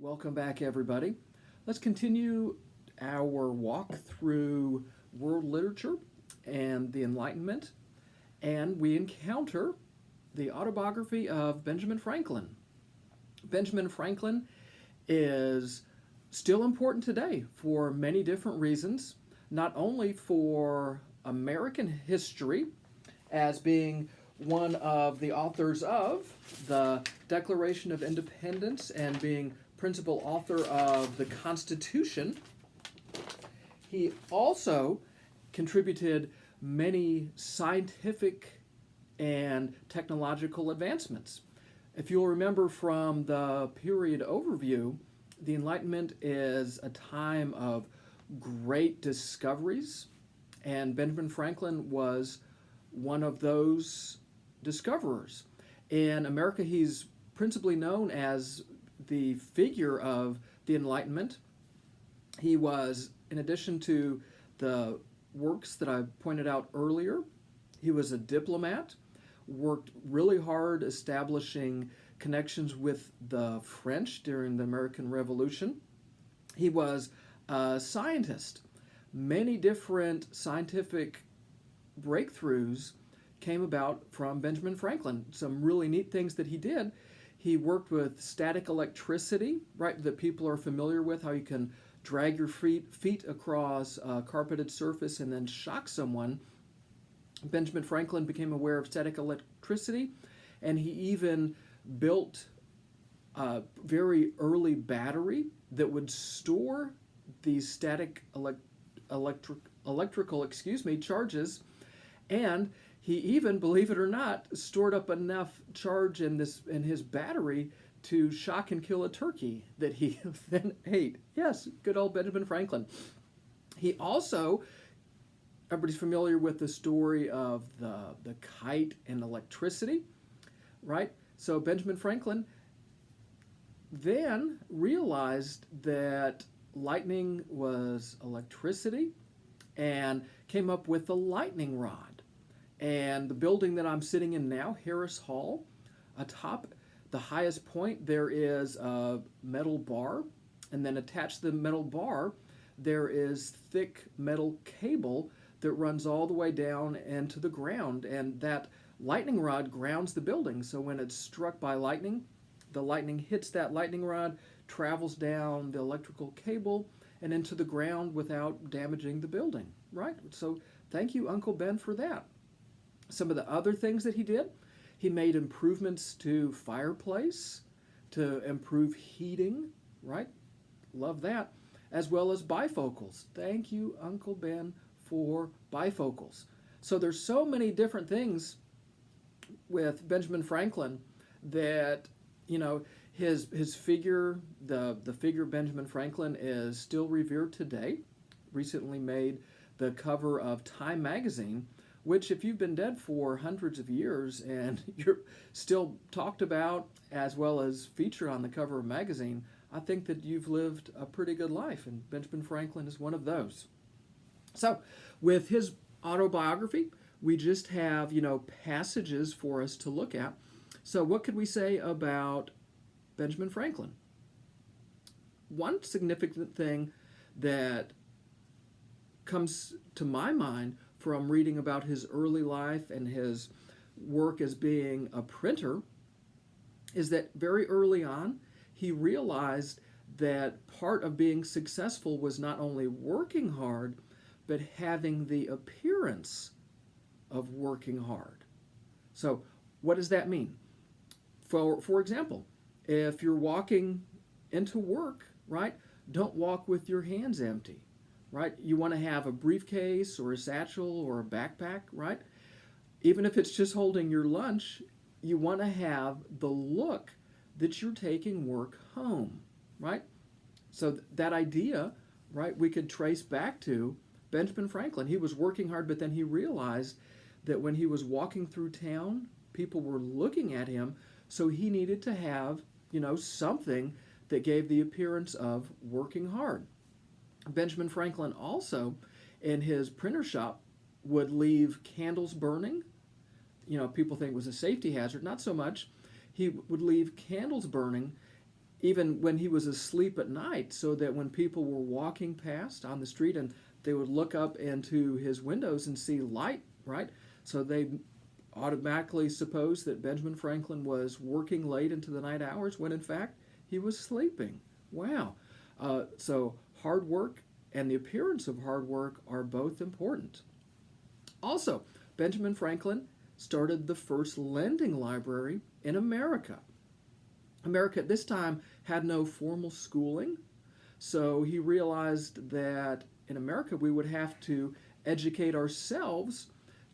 Welcome back, everybody. Let's continue our walk through world literature and the Enlightenment, and we encounter the autobiography of Benjamin Franklin. Benjamin Franklin is still important today for many different reasons, not only for American history as being one of the authors of the Declaration of Independence and being principal author of the Constitution. He also contributed many scientific and technological advancements. If you'll remember from the period overview, the Enlightenment is a time of great discoveries, and Benjamin Franklin was one of those discoverers. In America, he's principally known as the figure of the Enlightenment. He was, in addition to the works that I pointed out earlier, he was a diplomat, worked really hard establishing connections with the French during the American Revolution. He was a scientist. Many different scientific breakthroughs came about from Benjamin Franklin. Some really neat things that he did. He worked with static electricity, right, that people are familiar with, how you can drag your feet across a carpeted surface and then shock someone. Benjamin Franklin became aware of static electricity, and he even built a very early battery that would store these static electrical charges, and he even, believe it or not, stored up enough charge in his battery to shock and kill a turkey that he then ate. Yes, good old Benjamin Franklin. He also, everybody's familiar with the story of the kite and electricity, right? So Benjamin Franklin then realized that lightning was electricity and came up with the lightning rod. And the building that I'm sitting in now, Harris Hall, atop the highest point, there is a metal bar, and then attached to the metal bar, there is thick metal cable that runs all the way down into the ground, and that lightning rod grounds the building. So when it's struck by lightning, the lightning hits that lightning rod, travels down the electrical cable, and into the ground without damaging the building, right? So thank you, Uncle Ben, for that. Some of the other things that he did, he made improvements to fireplace to improve heating, right? Love that. As well as bifocals. Thank you, Uncle Ben, for bifocals. So there's so many different things with Benjamin Franklin that, his figure, the figure of Benjamin Franklin is still revered today. Recently made the cover of Time magazine, which, if you've been dead for hundreds of years and you're still talked about as well as featured on the cover of a magazine, I think that you've lived a pretty good life, and Benjamin Franklin is one of those. So, with his autobiography, we just have, passages for us to look at. So, what could we say about Benjamin Franklin? One significant thing that comes to my mind from reading about his early life and his work as being a printer is that very early on, he realized that part of being successful was not only working hard, but having the appearance of working hard. So what does that mean? For example, if you're walking into work, right, don't walk with your hands empty. Right? You want to have a briefcase or a satchel or a backpack, right? Even if it's just holding your lunch, you want to have the look that you're taking work home, right? So that idea, right, we could trace back to Benjamin Franklin. He was working hard, but then he realized that when he was walking through town, people were looking at him, so he needed to have, something that gave the appearance of working hard. Benjamin Franklin also, in his printer shop, would leave candles burning. People think it was a safety hazard. Not so much. He would leave candles burning even when he was asleep at night, so that when people were walking past on the street and they would look up into his windows and see light, right? So they automatically supposed that Benjamin Franklin was working late into the night hours when in fact he was sleeping. Wow. So hard work and the appearance of hard work are both important. Also, Benjamin Franklin started the first lending library in America. America at this time had no formal schooling, so he realized that in America we would have to educate ourselves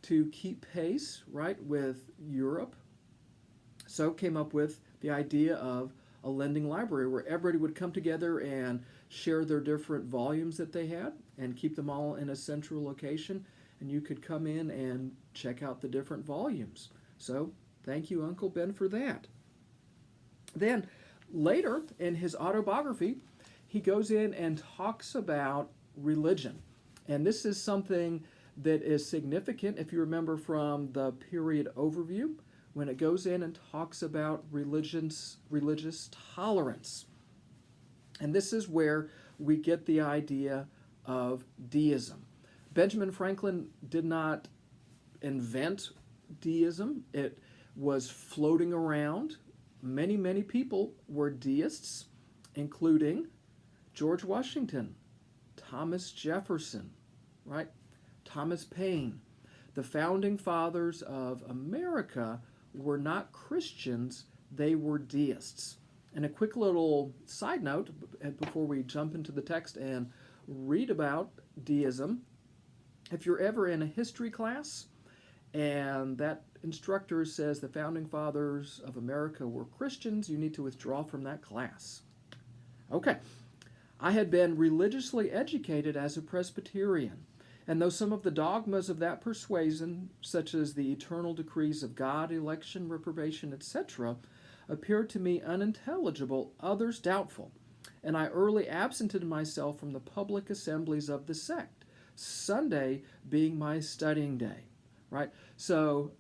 to keep pace, right, with Europe. So came up with the idea of a lending library where everybody would come together and share their different volumes that they had and keep them all in a central location, and you could come in and check out the different volumes. So thank you, Uncle Ben, for that. Then later in his autobiography, he goes in and talks about religion. And this is something that is significant if you remember from the period overview when it goes in and talks about religious tolerance. And this is where we get the idea of deism. Benjamin Franklin did not invent deism. It was floating around. Many people were deists, including George Washington, Thomas Jefferson, right? Thomas Paine. The founding fathers of America were not Christians, they were deists. And a quick little side note before we jump into the text and read about deism. If you're ever in a history class and that instructor says the founding fathers of America were Christians, you need to withdraw from that class. Okay, I had been religiously educated as a Presbyterian, and though some of the dogmas of that persuasion, such as the eternal decrees of God, election, reprobation, etc., appeared to me unintelligible, others doubtful, and I early absented myself from the public assemblies of the sect, Sunday being my studying day, right? So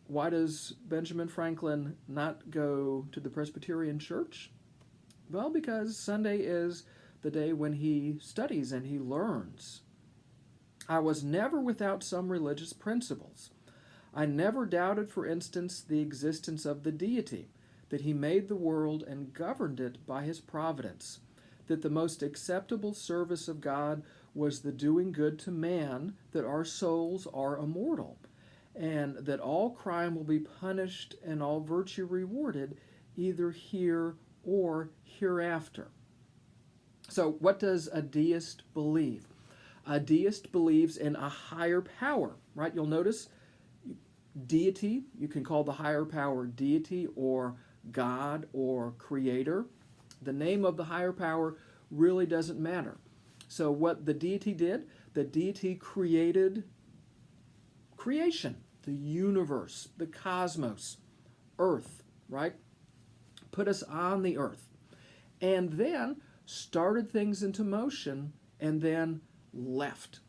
why does Benjamin Franklin not go to the Presbyterian church? Well, because Sunday is the day when he studies and he learns. I was never without some religious principles. I never doubted, for instance, the existence of the deity, that he made the world and governed it by his providence, that the most acceptable service of God was the doing good to man, that our souls are immortal, and that all crime will be punished and all virtue rewarded, either here or hereafter. So what does a deist believe? A deist believes in a higher power, right? You'll notice deity, you can call the higher power deity or God or creator. The name of the higher power really doesn't matter. So what the deity did, the deity created creation, the universe, the cosmos, earth, right? Put us on the earth. And then started things into motion and then left.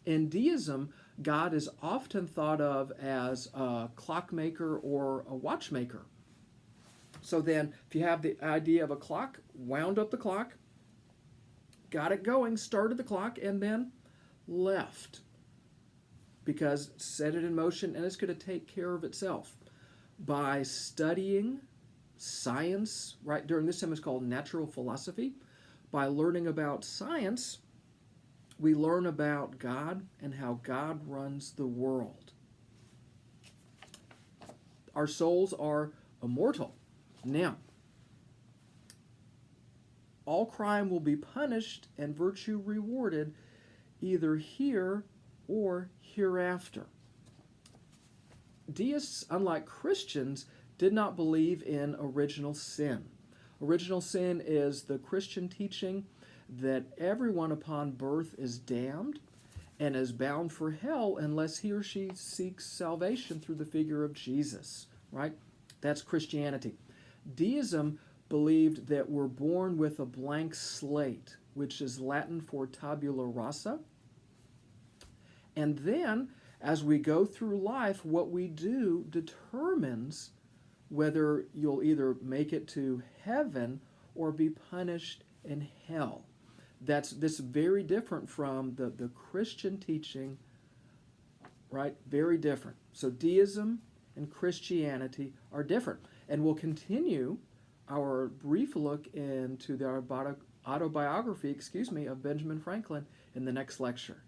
In deism, God is often thought of as a clockmaker or a watchmaker. So then, if you have the idea of a clock, wound up the clock, got it going, started the clock, and then left. Because set it in motion and it's going to take care of itself. By studying science, right, during this time it's called natural philosophy, by learning about science, we learn about God and how God runs the world. Our souls are immortal. Now, all crime will be punished and virtue rewarded either here or hereafter. Deists, unlike Christians, did not believe in original sin. Original sin is the Christian teaching that everyone upon birth is damned and is bound for hell unless he or she seeks salvation through the figure of Jesus, right? That's Christianity. Deism believed that we're born with a blank slate, which is Latin for tabula rasa. And then, as we go through life, what we do determines whether you'll either make it to heaven or be punished in hell. That's this very different from the Christian teaching, right? Very different. So deism and Christianity are different. And we'll continue our brief look into the autobiography, of Benjamin Franklin in the next lecture.